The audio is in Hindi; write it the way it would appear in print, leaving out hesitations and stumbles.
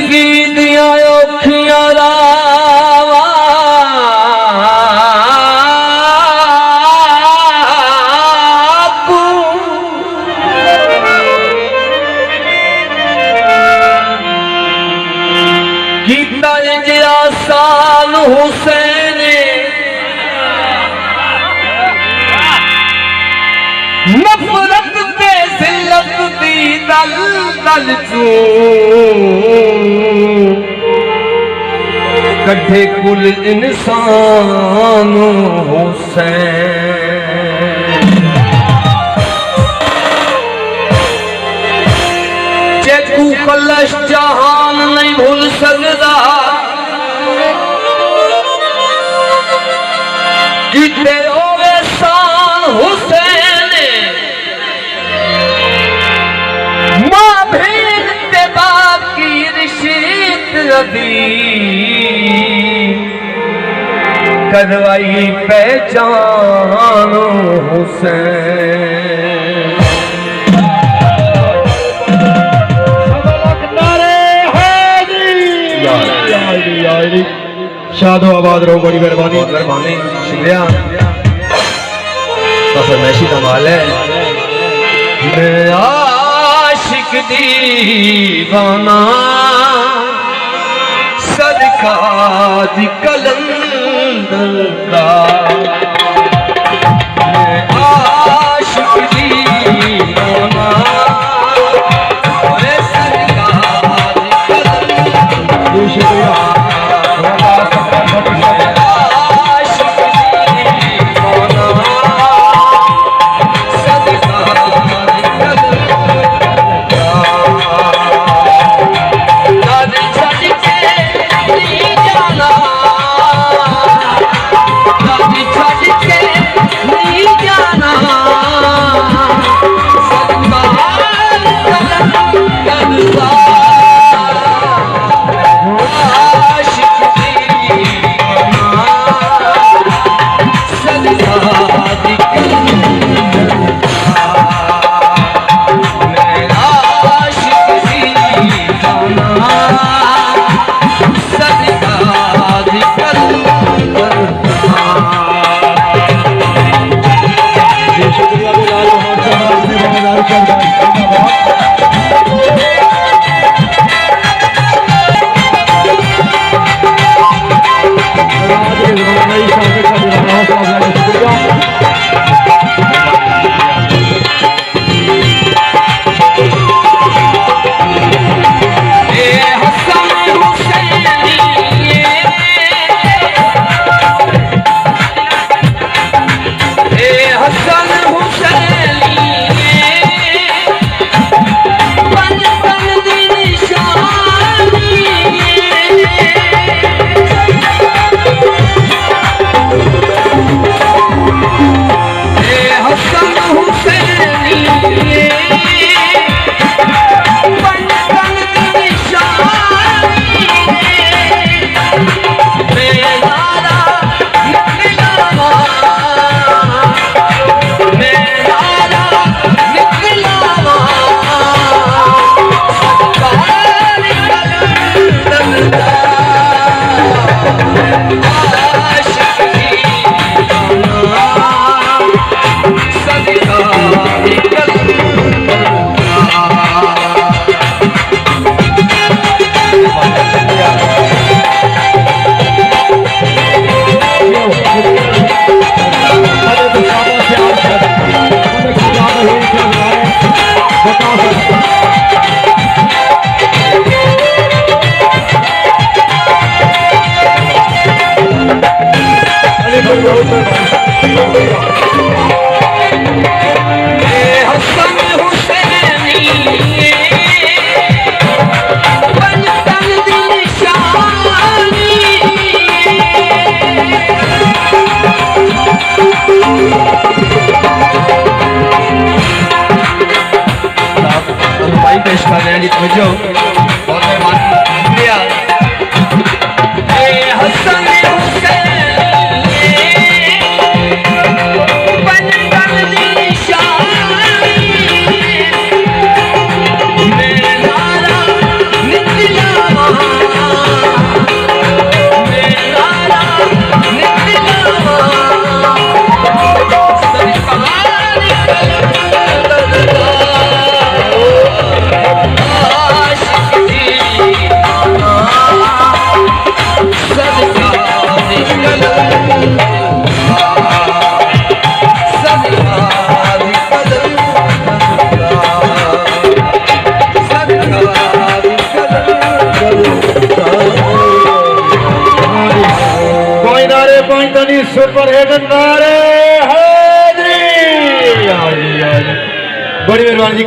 जिंदगी दिया औखियां रावा कीता इंज आसान हुसैन नफरत ते जिल्लत दी दल दल चू कढ़े कुल इंसान हुसैन जेकू कलश जहान नहीं भूल सकदा किते होवे शान हुसैन मां भेद ते बाकी रिश्त रदी करवाई पहचान हुसैन शादो आबाद रहो बड़ी मेहरबानी शुक्रिया तो फरमाइशी कमाल है मैं आशिक दीवाना सदका दी कलंदर दा मैं आशिक दीवाना सदका दी कलंदर पेश कर रहे हैं जी तवज्जो बहुत मेहरबानी शुक्रिया हसन हुसैन सुपर हिट नारे हैदरी गरीब बानी जी